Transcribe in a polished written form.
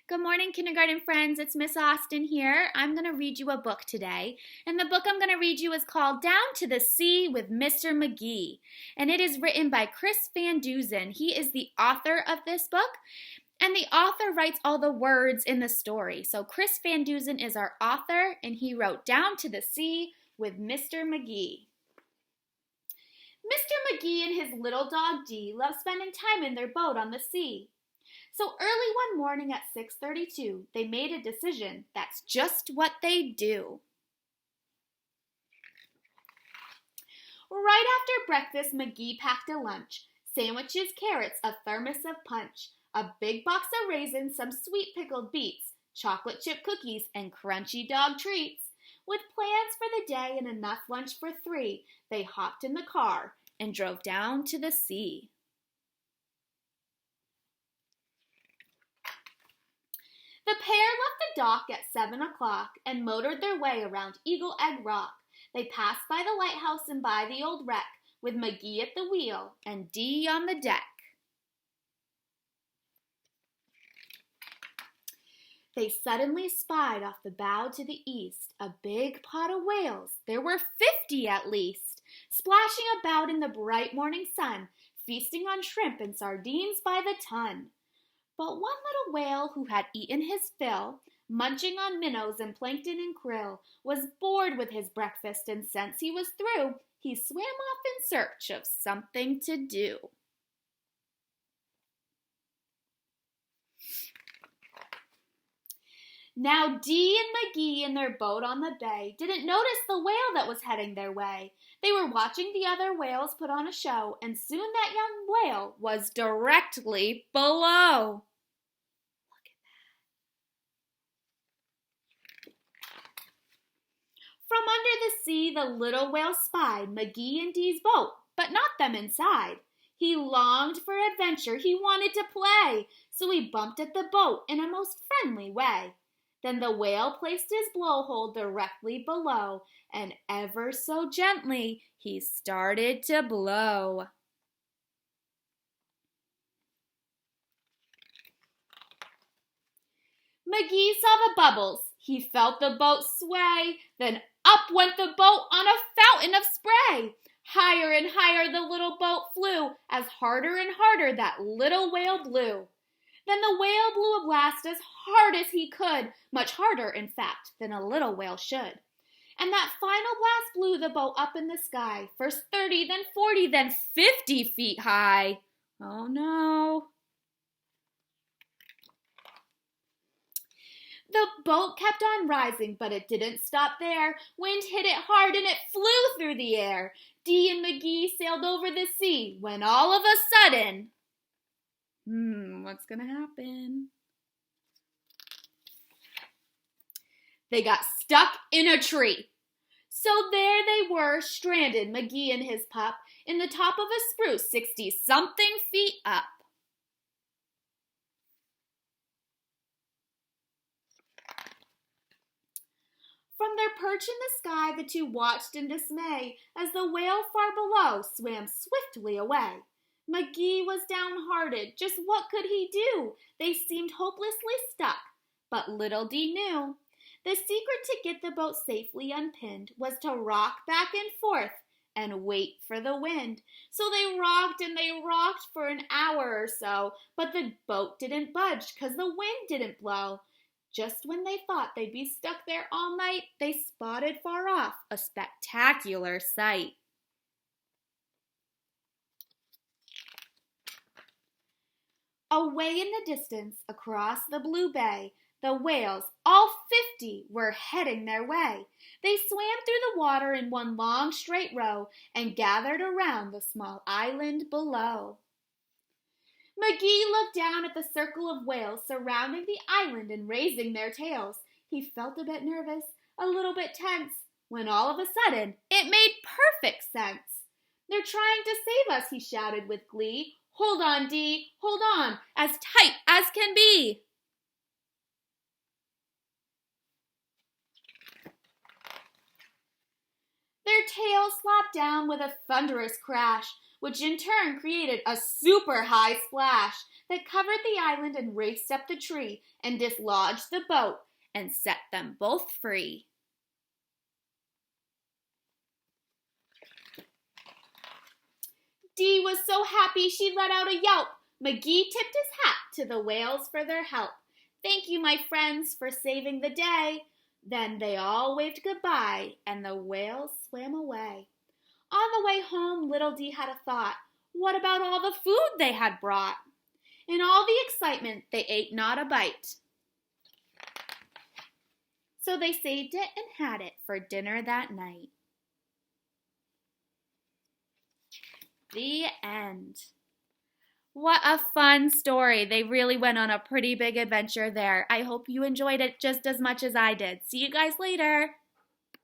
Good morning, kindergarten friends. It's Miss Austin here. I'm going to read you a book today. And the book I'm going to read you is called Down to the Sea with Mr. Magee. And it is written by Chris Van Dusen. He is the author of this book. And the author writes all the words in the story. So Chris Van Dusen is our author, and he wrote Down to the Sea with Mr. Magee. Mr. Magee and his little dog Dee love spending time in their boat on the sea. So early one morning at 6:32, they made a decision. That's just what they do. Right after breakfast, Magee packed a lunch: sandwiches, carrots, a thermos of punch, a big box of raisins, some sweet pickled beets, chocolate chip cookies, and crunchy dog treats. With plans for the day and enough lunch for 3, they hopped in the car and drove down to the sea. The pair left the dock at 7 o'clock and motored their way around Eagle Egg Rock. They passed by the lighthouse and by the old wreck, with Magee at the wheel and Dee on the deck. They suddenly spied off the bow to the east a big pod of whales. There were 50 at least, splashing about in the bright morning sun, feasting on shrimp and sardines by the ton. But one little whale who had eaten his fill, munching on minnows and plankton and krill, was bored with his breakfast, and since he was through, he swam off in search of something to do. Now Dee and Magee in their boat on the bay didn't notice the whale that was heading their way. They were watching the other whales put on a show, and soon that young whale was directly below. Look at that. From under the sea, the little whale spied Magee and Dee's boat, but not them inside. He longed for adventure, he wanted to play, so he bumped at the boat in a most friendly way. Then the whale placed his blowhole directly below, and ever so gently he started to blow. Magee saw the bubbles. He felt the boat sway. Then up went the boat on a fountain of spray. Higher and higher the little boat flew, as harder and harder that little whale blew. Then the whale blew a blast as hard as he could, much harder, in fact, than a little whale should. And that final blast blew the boat up in the sky, first 30, then 40, then 50 feet high. Oh no. The boat kept on rising, but it didn't stop there. Wind hit it hard and it flew through the air. Dee and Magee sailed over the sea when all of a sudden... what's gonna happen? They got stuck in a tree. So there they were, stranded, Magee and his pup, in the top of a spruce 60-something feet up. From their perch in the sky, the two watched in dismay as the whale far below swam swiftly away. Magee was downhearted. Just what could he do? They seemed hopelessly stuck. But little Dee knew. The secret to get the boat safely unpinned was to rock back and forth and wait for the wind. So they rocked and they rocked for an hour or so, but the boat didn't budge 'cause the wind didn't blow. Just when they thought they'd be stuck there all night, they spotted far off a spectacular sight. Away in the distance, across the blue bay, the whales, all 50, were heading their way. They swam through the water in one long straight row and gathered around the small island below. Magee looked down at the circle of whales surrounding the island and raising their tails. He felt a bit nervous, a little bit tense, when all of a sudden it made perfect sense. "They're trying to save us," he shouted with glee. "Hold on, Dee, hold on, as tight as can be." Their tails slapped down with a thunderous crash. which in turn created a super high splash that covered the island and raced up the tree and dislodged the boat and set them both free. Dee was so happy she let out a yelp. Magee tipped his hat to the whales for their help. Thank you, my friends, for saving the day. Then they all waved goodbye, and the whales swam away. On the way home, little Dee had a thought. What about all the food they had brought? In all the excitement, they ate not a bite. So they saved it and had it for dinner that night. The end. What a fun story. They really went on a pretty big adventure there. I hope you enjoyed it just as much as I did. See you guys later.